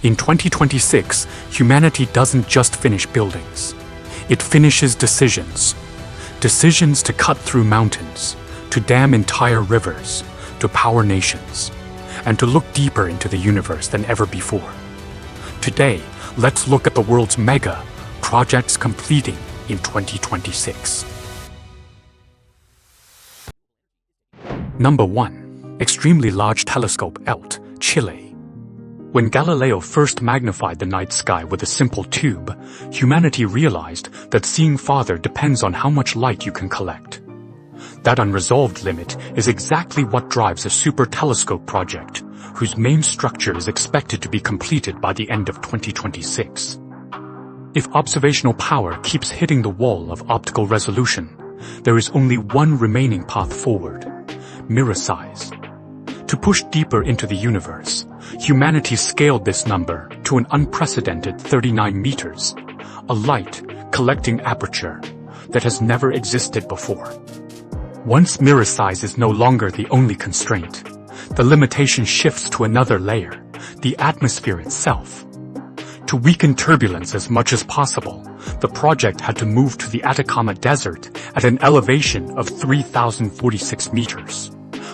In 2026, humanity doesn't just finish buildings. It finishes decisions. Decisions to cut through mountains, to dam entire rivers, to power nations, and to look deeper into the universe than ever before. Today, let's look at the world's mega projects completing in 2026. Number 1. Extremely Large Telescope ELT, Chile. When Galileo first magnified the night sky with a simple tube, humanity realized that seeing farther depends on how much light you can collect. That unresolved limit is exactly what drives a super telescope project, whose main structure is expected to be completed by the end of 2026. If observational power keeps hitting the wall of optical resolution, there is only one remaining path forward: mirror size. To push deeper into the universe, humanity scaled this number to an unprecedented 39 meters, a light collecting aperture that has never existed before. Once mirror size is no longer the only constraint, the limitation shifts to another layer, the atmosphere itself. To weaken turbulence as much as possible, the project had to move to the Atacama Desert at an elevation of 3,046 meters.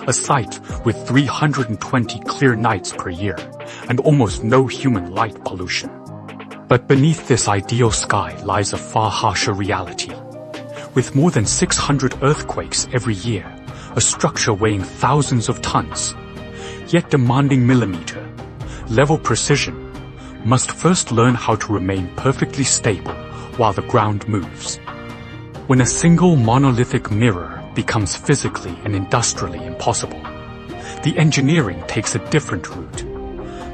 A site with 320 clear nights per year, and almost no human light pollution. But beneath this ideal sky lies a far harsher reality. With more than 600 earthquakes every year, a structure weighing thousands of tons, yet demanding millimeter-level precision, must first learn how to remain perfectly stable while the ground moves. When a single monolithic mirror becomes physically and industrially impossible, the engineering takes a different route.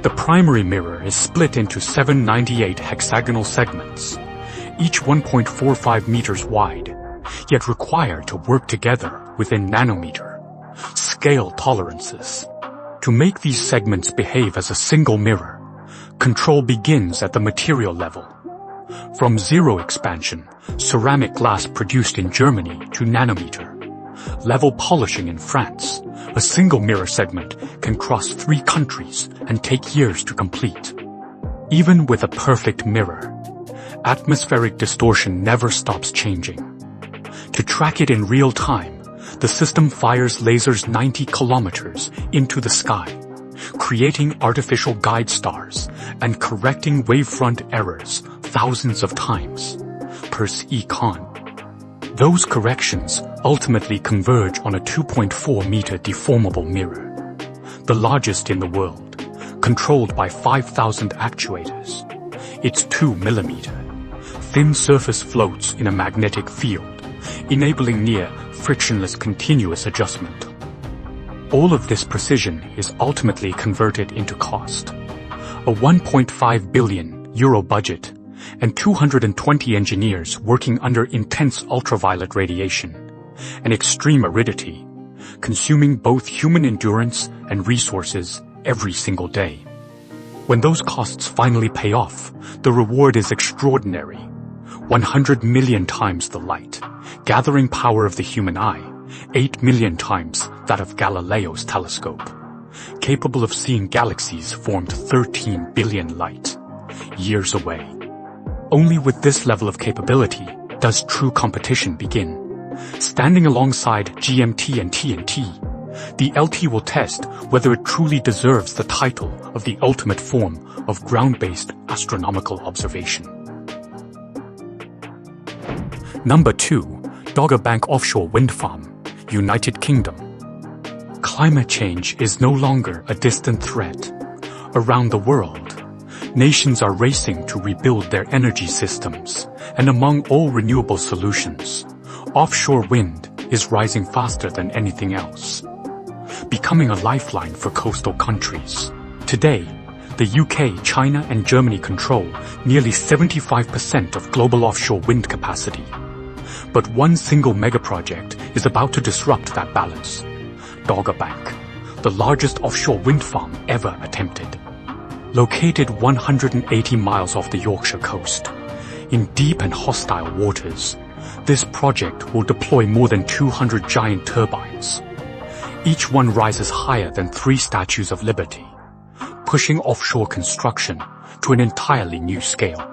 The primary mirror is split into 798 hexagonal segments, each 1.45 meters wide, yet required to work together within nanometer scale tolerances. To make these segments behave as a single mirror, control begins at the material level. From zero expansion, ceramic glass produced in Germany, to nanometer level polishing in France, a single mirror segment can cross 3 countries and take years to complete. Even with a perfect mirror, atmospheric distortion never stops changing. To track it in real time, the system fires lasers 90 kilometers into the sky, creating artificial guide stars and correcting wavefront errors thousands of times per second. Those corrections ultimately converge on a 2.4-meter deformable mirror, the largest in the world, controlled by 5,000 actuators. Its 2-millimeter thin surface floats in a magnetic field, enabling near frictionless continuous adjustment. All of this precision is ultimately converted into cost. A 1.5 billion euro budget and 220 engineers working under intense ultraviolet radiation and extreme aridity, consuming both human endurance and resources every single day. When those costs finally pay off, the reward is extraordinary. 100 million times the light, gathering power of the human eye, 8 million times that of Galileo's telescope, capable of seeing galaxies formed 13 billion light years away. Only with this level of capability does true competition begin. Standing alongside GMT and TNT, the LT will test whether it truly deserves the title of the ultimate form of ground-based astronomical observation. Number 2. Dogger Bank Offshore Wind Farm, United Kingdom. Climate change is no longer a distant threat. Around the world, nations are racing to rebuild their energy systems, and among all renewable solutions, offshore wind is rising faster than anything else, becoming a lifeline for coastal countries. Today, the UK, China, and Germany control nearly 75% of global offshore wind capacity. But one single megaproject is about to disrupt that balance: Dogger Bank, the largest offshore wind farm ever attempted. Located 180 miles off the Yorkshire coast, in deep and hostile waters, this project will deploy more than 200 giant turbines. Each one rises higher than 3 statues of liberty. pushing offshore construction to an entirely new scale.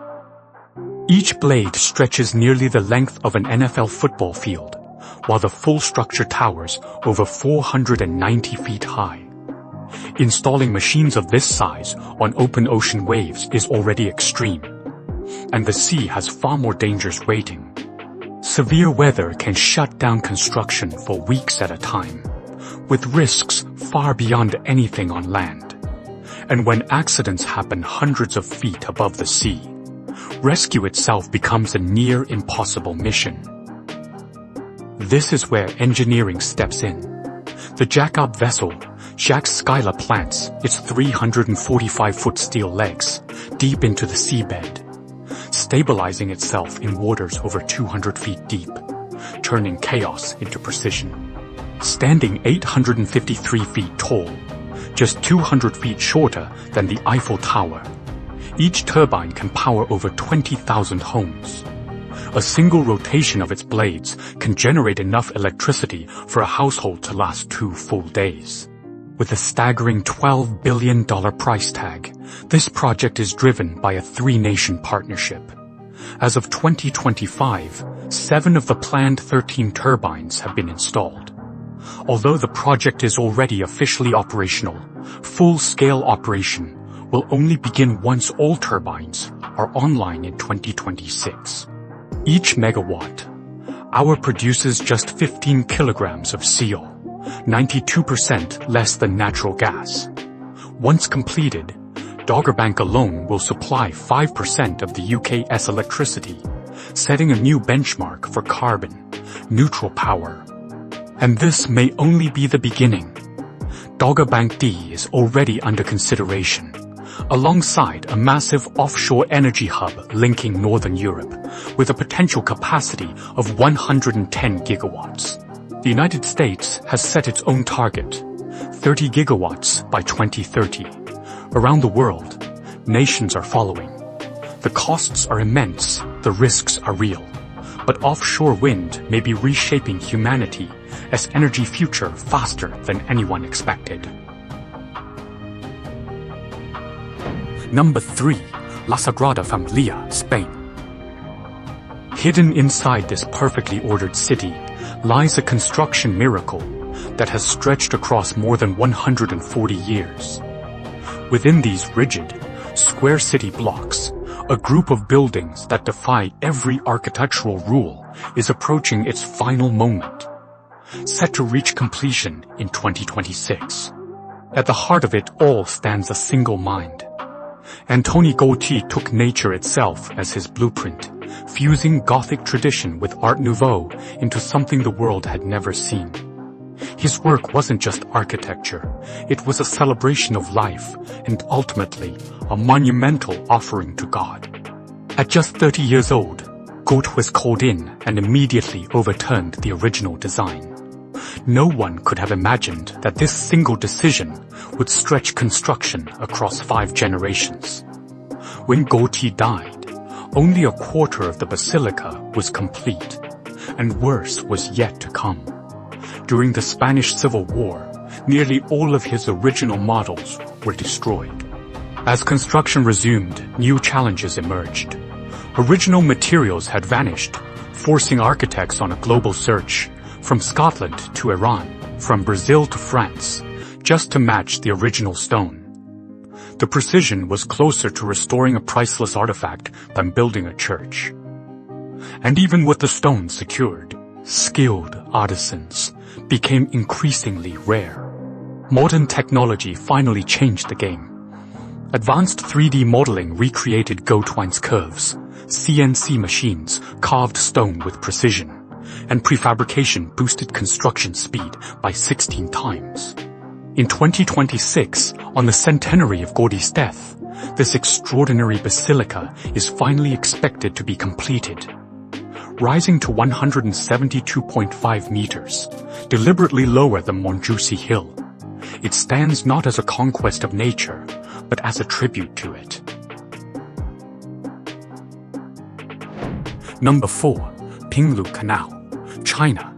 Each blade stretches nearly the length of an NFL football field, while the full structure towers over 490 feet high. Installing machines of this size on open ocean waves is already extreme, and the sea has far more dangers waiting. Severe weather can shut down construction for weeks at a time, with risks far beyond anything on land. And when accidents happen hundreds of feet above the sea, rescue itself becomes a near impossible mission. This is where engineering steps in. The jack-up vessel, Jacques Skyla, plants its 345-foot steel legs deep into the seabed, stabilizing itself in waters over 200 feet deep, turning chaos into precision. Standing 853 feet tall, just 200 feet shorter than the Eiffel Tower, each turbine can power over 20,000 homes. A single rotation of its blades can generate enough electricity for a household to last 2 full days. With a staggering $12 billion price tag, this project is driven by a 3-nation partnership. As of 2025, 7 of the planned 13 turbines have been installed. Although the project is already officially operational, full-scale operation will only begin once all turbines are online in 2026. Each megawatt hour produces just 15 kilograms of CO, 92% less than natural gas. Once completed, Dogger Bank alone will supply 5% of the UK's electricity, setting a new benchmark for carbon-neutral power. And this may only be the beginning. Dogger Bank D is already under consideration, alongside a massive offshore energy hub linking Northern Europe, with a potential capacity of 110 gigawatts. The United States has set its own target, 30 gigawatts by 2030. Around the world, nations are following. The costs are immense, the risks are real. But offshore wind may be reshaping humanity as energy future faster than anyone expected. Number 3. La Sagrada Familia, Spain. Hidden inside this perfectly ordered city lies a construction miracle that has stretched across more than 140 years. Within these rigid, square city blocks, a group of buildings that defy every architectural rule is approaching its final moment, set to reach completion in 2026. At the heart of it all stands a single mind. Antoni Gaudí took nature itself as his blueprint, fusing Gothic tradition with Art Nouveau into something the world had never seen. His work wasn't just architecture, it was a celebration of life and ultimately a monumental offering to God. At just 30 years old, Côte was called in and immediately overturned the original design. No one could have imagined that this single decision would stretch construction across 5 generations. When Gaudí died, only a quarter of the basilica was complete, and worse was yet to come. During the Spanish Civil War, nearly all of his original models were destroyed. As construction resumed, new challenges emerged. Original materials had vanished, forcing architects on a global search, from Scotland to Iran, from Brazil to France, just to match the original stone. The precision was closer to restoring a priceless artifact than building a church. And even with the stone secured, skilled artisans became increasingly rare. Modern technology finally changed the game. Advanced 3D modeling recreated Gaudí's curves, CNC machines carved stone with precision, and prefabrication boosted construction speed by 16 times. In 2026, on the centenary of Gaudí's death, this extraordinary basilica is finally expected to be completed. Rising to 172.5 meters, deliberately lower than Montjuïc Hill, it stands not as a conquest of nature, but as a tribute to it. Number 4. Pinglu Canal, China.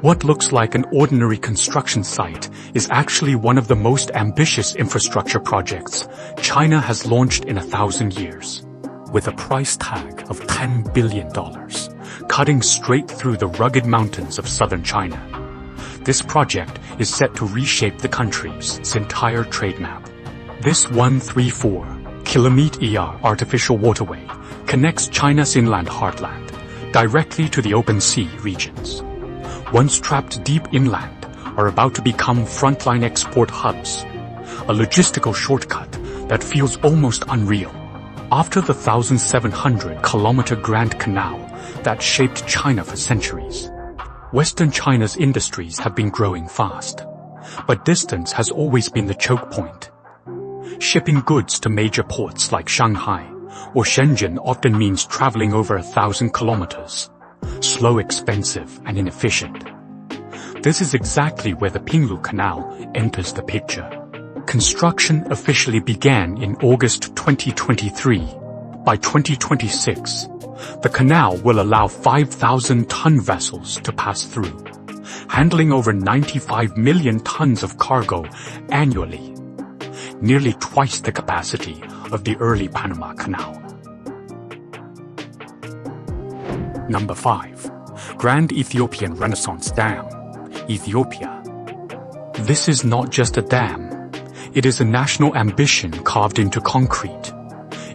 What looks like an ordinary construction site is actually one of the most ambitious infrastructure projects China has launched in 1,000 years. With a price tag of $10 billion, cutting straight through the rugged mountains of southern China. This project is set to reshape the country's entire trade map. This 134-kilometer artificial waterway connects China's inland heartland directly to the open sea regions. Once trapped deep inland, are about to become frontline export hubs, a logistical shortcut that feels almost unreal. After the 1,700-kilometer Grand Canal that shaped China for centuries, Western China's industries have been growing fast, but distance has always been the choke point. Shipping goods to major ports like Shanghai or Shenzhen often means traveling over 1,000 kilometers. Slow, expensive, and inefficient. This is exactly where the Pinglu Canal enters the picture. Construction officially began in August 2023. By 2026, the canal will allow 5,000-ton vessels to pass through, handling over 95 million tons of cargo annually, nearly twice the capacity of the early Panama Canal. Number 5. Grand Ethiopian Renaissance Dam, Ethiopia. This is not just a dam. It is a national ambition carved into concrete.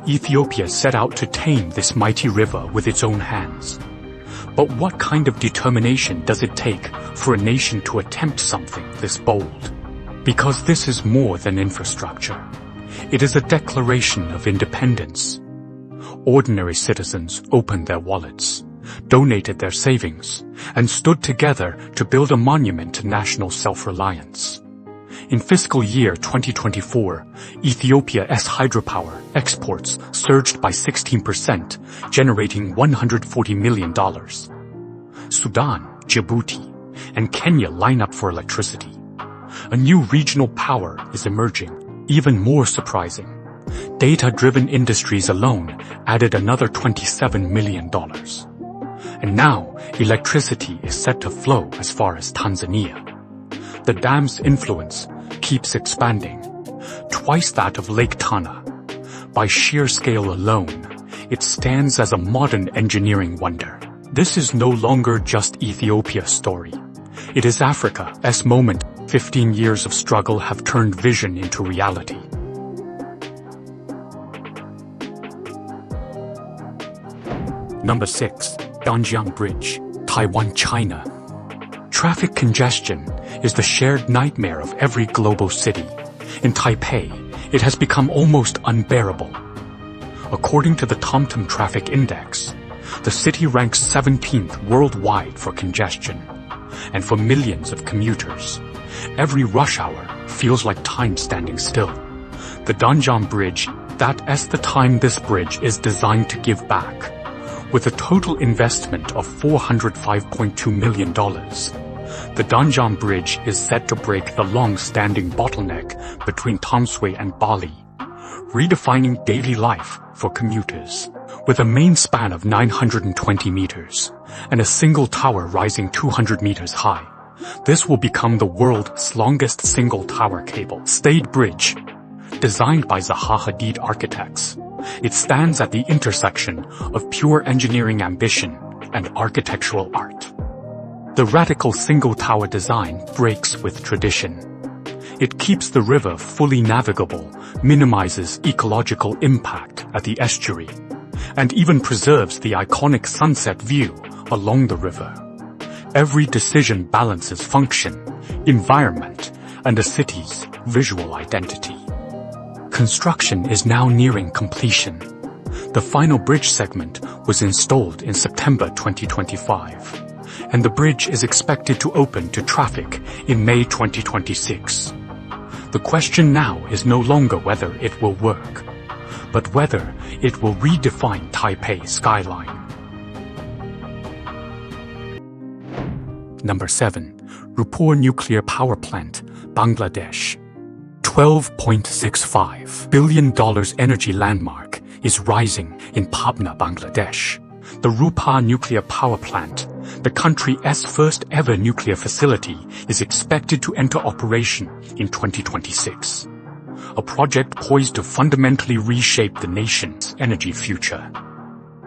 Ethiopia set out to tame this mighty river with its own hands. But what kind of determination does it take for a nation to attempt something this bold? Because this is more than infrastructure. It is a declaration of independence. Ordinary citizens opened their wallets, donated their savings, and stood together to build a monument to national self-reliance. In fiscal year 2024, Ethiopia's hydropower exports surged by 16%, generating $140 million. Sudan, Djibouti, and Kenya line up for electricity. A new regional power is emerging. Even more surprising, data-driven industries alone added another $27 million. And now, electricity is set to flow as far as Tanzania. The dam's influence keeps expanding, twice that of Lake Tana. By sheer scale alone, it stands as a modern engineering wonder. This is no longer just Ethiopia's story. It is Africa's moment. 15 years of struggle have turned vision into reality. Number 6. Danjiang Bridge, Taiwan, China. Traffic congestion is the shared nightmare of every global city. In Taipei, it has become almost unbearable. According to the TomTom Traffic Index, the city ranks 17th worldwide for congestion. And for millions of commuters, every rush hour feels like time standing still. The Danjiang Bridge, that's the time this bridge is designed to give back. With a total investment of $405.2 million, the Danjiang Bridge is set to break the long-standing bottleneck between Tamsui and Bali, redefining daily life for commuters. With a main span of 920 meters and a single tower rising 200 meters high, this will become the world's longest single tower cable stayed bridge. Designed by Zaha Hadid architects, it stands at the intersection of pure engineering ambition and architectural art. The radical single tower design breaks with tradition. It keeps the river fully navigable, minimizes ecological impact at the estuary, and even preserves the iconic sunset view along the river. Every decision balances function, environment, and a city's visual identity. Construction is now nearing completion. The final bridge segment was installed in September 2025, and the bridge is expected to open to traffic in May 2026. The question now is no longer whether it will work, but whether it will redefine Taipei's skyline. Number 7. Rooppur Nuclear Power Plant, Bangladesh. $12.65 billion energy landmark is rising in Pabna, Bangladesh, The Rooppur nuclear power plant, the country's first ever nuclear facility, is expected to enter operation in 2026. A project poised to fundamentally reshape the nation's energy future.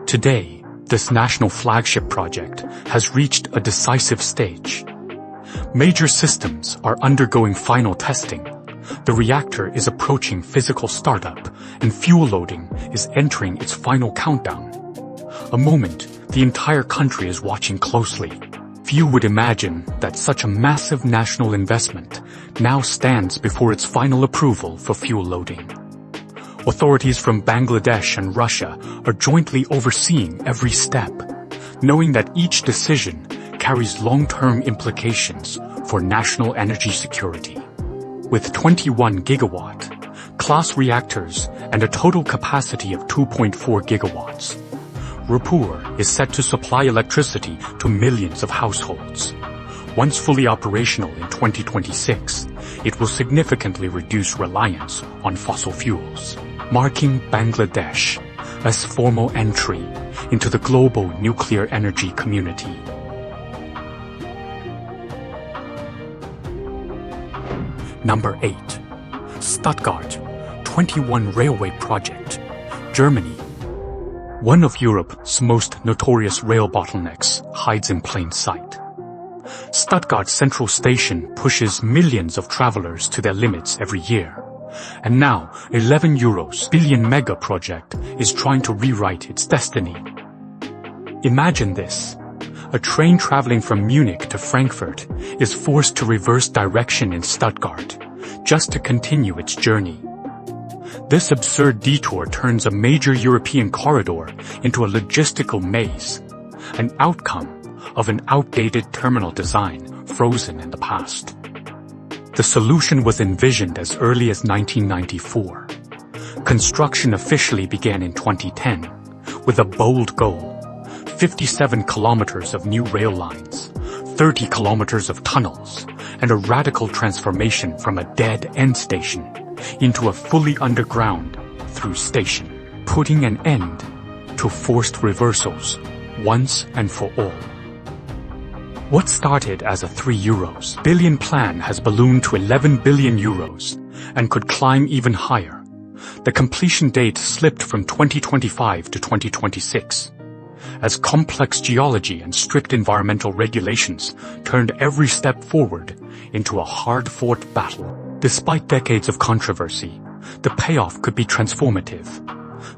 Today, this national flagship project has reached a decisive stage. Major systems are undergoing final testing. The reactor is approaching physical startup, and fuel loading is entering its final countdown. A moment the entire country is watching closely. Few would imagine that such a massive national investment now stands before its final approval for fuel loading. Authorities from Bangladesh and Russia are jointly overseeing every step, knowing that each decision carries long-term implications for national energy security. With 21 gigawatt class reactors and a total capacity of 2.4 gigawatts, Rooppur is set to supply electricity to millions of households. Once fully operational in 2026, it will significantly reduce reliance on fossil fuels, marking Bangladesh's formal entry into the global nuclear energy community. Number 8. Stuttgart 21 Railway Project, Germany. One of Europe's most notorious rail bottlenecks hides in plain sight. Stuttgart Central Station pushes millions of travelers to their limits every year. And now, €11 billion mega project is trying to rewrite its destiny. Imagine this. A train traveling from Munich to Frankfurt is forced to reverse direction in Stuttgart just to continue its journey. This absurd detour turns a major European corridor into a logistical maze, an outcome of an outdated terminal design frozen in the past. The solution was envisioned as early as 1994. Construction officially began in 2010 with a bold goal: 57 kilometers of new rail lines, 30 kilometers of tunnels, and a radical transformation from a dead-end station into a fully underground through station, putting an end to forced reversals once and for all. What started as a €3 billion plan has ballooned to €11 billion and could climb even higher. The completion date slipped from 2025 to 2026. As complex geology and strict environmental regulations turned every step forward into a hard-fought battle. Despite decades of controversy, the payoff could be transformative.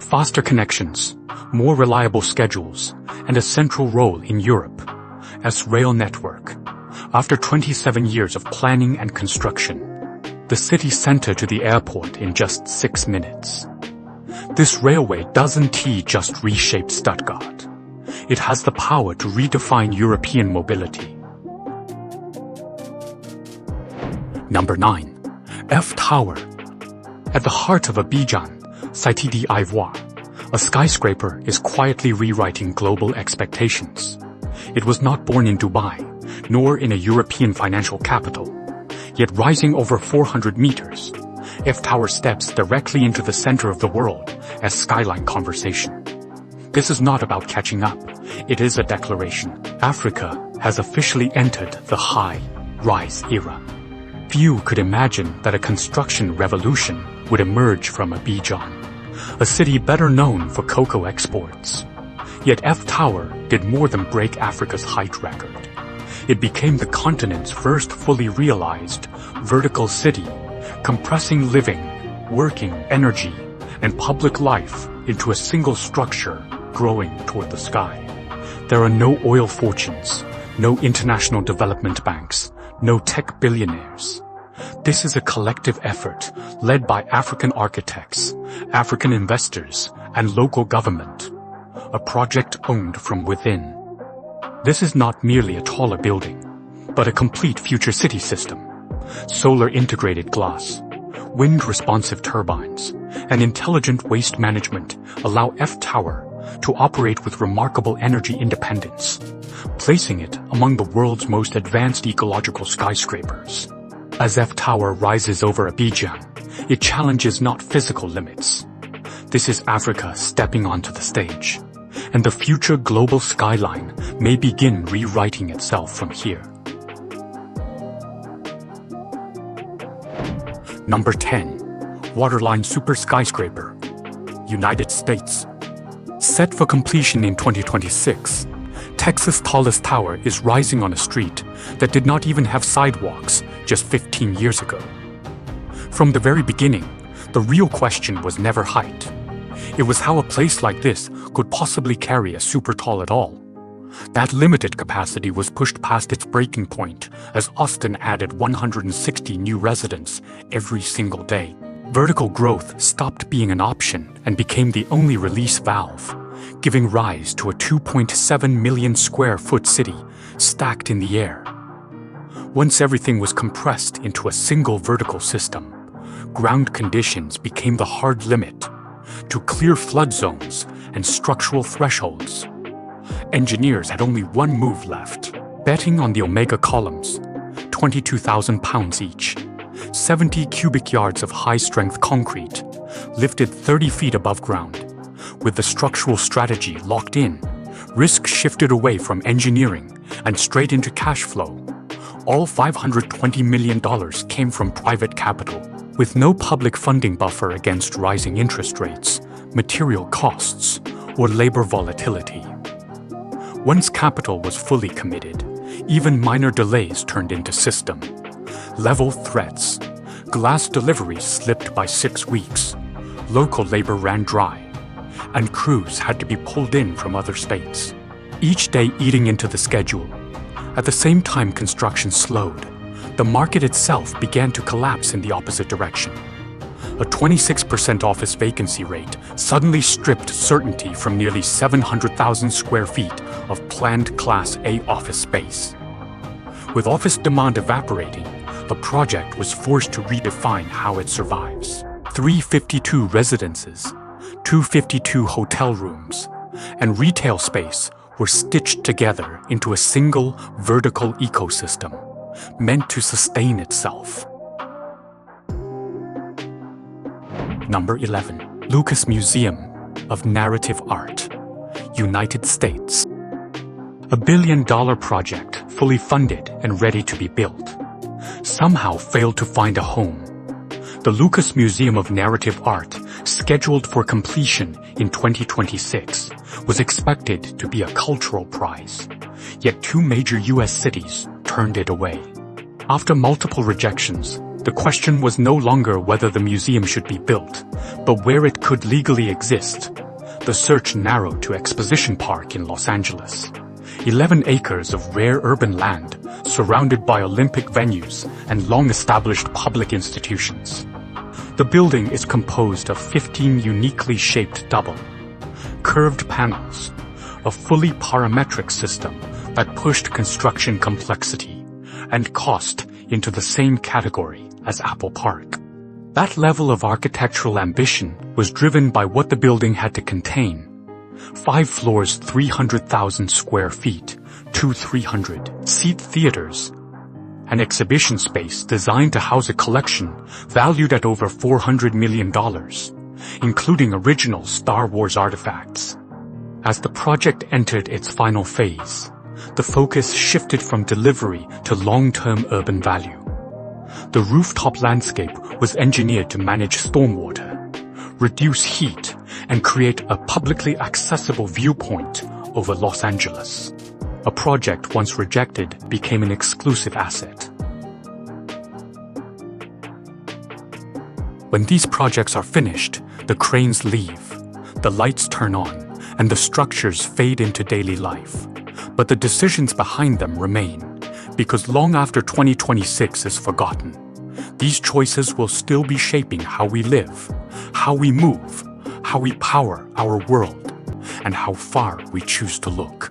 Faster connections, more reliable schedules, and a central role in Europe's rail network. After 27 years of planning and construction, the city center to the airport in just 6 minutes. This railway doesn't just reshape Stuttgart. It has the power to redefine European mobility. Number 9. F Tower. At the heart of Abidjan, Cité d'Ivoire, a skyscraper is quietly rewriting global expectations. It was not born in Dubai, nor in a European financial capital. Yet rising over 400 meters, F Tower steps directly into the center of the world as skyline conversation. This is not about catching up. It is a declaration. Africa has officially entered the high-rise era. Few could imagine that a construction revolution would emerge from Abidjan, a city better known for cocoa exports. Yet F Tower did more than break Africa's height record. It became the continent's first fully realized vertical city, compressing living, working, energy, and public life into a single structure growing toward the sky. There are no oil fortunes, no international development banks, no tech billionaires. This is a collective effort led by African architects, African investors, and local government. A project owned from within. This is not merely a taller building, but a complete future city system. Solar integrated glass, wind-responsive turbines, and intelligent waste management allow F Tower to operate with remarkable energy independence, placing it among the world's most advanced ecological skyscrapers. As F Tower rises over Abidjan, it challenges not physical limits. This is Africa stepping onto the stage, and the future global skyline may begin rewriting itself from here. Number 10. Waterline Super Skyscraper, United States. Set for completion in 2026, Texas' tallest tower is rising on a street that did not even have sidewalks just 15 years ago. From the very beginning, the real question was never height. It was how a place like this could possibly carry a super tall at all. That limited capacity was pushed past its breaking point as Austin added 160 new residents every single day. Vertical growth stopped being an option and became the only release valve, giving rise to a 2.7 million square foot city stacked in the air. Once everything was compressed into a single vertical system, ground conditions became the hard limit to clear flood zones and structural thresholds. Engineers had only one move left, betting on the Omega columns, 22,000 pounds each, 70 cubic yards of high-strength concrete, lifted 30 feet above ground. With the structural strategy locked in, risk shifted away from engineering and straight into cash flow. All $520 million came from private capital, with no public funding buffer against rising interest rates, material costs, or labor volatility. Once capital was fully committed, even minor delays turned into system-level threats. Glass deliveries slipped by 6 weeks, local labor ran dry, and crews had to be pulled in from other states, each day eating into the schedule. At the same time construction slowed, the market itself began to collapse in the opposite direction. A 26% office vacancy rate suddenly stripped certainty from nearly 700,000 square feet of planned Class A office space. With office demand evaporating, the project was forced to redefine how it survives. 352 residences, 252 hotel rooms, and retail space were stitched together into a single vertical ecosystem, meant to sustain itself. Number 11. Lucas Museum of Narrative Art, United States. A $1 billion project, fully funded and ready to be built, somehow failed to find a home. The Lucas Museum of Narrative Art, scheduled for completion in 2026, was expected to be a cultural prize, yet 2 major U.S. cities turned it away. After multiple rejections, the question was no longer whether the museum should be built, but where it could legally exist. The search narrowed to Exposition Park in Los Angeles. 11 acres of rare urban land surrounded by Olympic venues and long-established public institutions. The building is composed of 15 uniquely shaped double, curved panels, a fully parametric system that pushed construction complexity and cost into the same category as Apple Park. That level of architectural ambition was driven by what the building had to contain. 5 floors, 300,000 square feet, 2 300-seat theaters, an exhibition space designed to house a collection valued at over $400 million, including original Star Wars artifacts. As the project entered its final phase, the focus shifted from delivery to long-term urban value. The rooftop landscape was engineered to manage stormwater, reduce heat, and create a publicly accessible viewpoint over Los Angeles. A project once rejected became an exclusive asset. When these projects are finished, the cranes leave, the lights turn on, and the structures fade into daily life. But the decisions behind them remain, because long after 2026 is forgotten, these choices will still be shaping how we live, how we move, how we power our world, and how far we choose to look.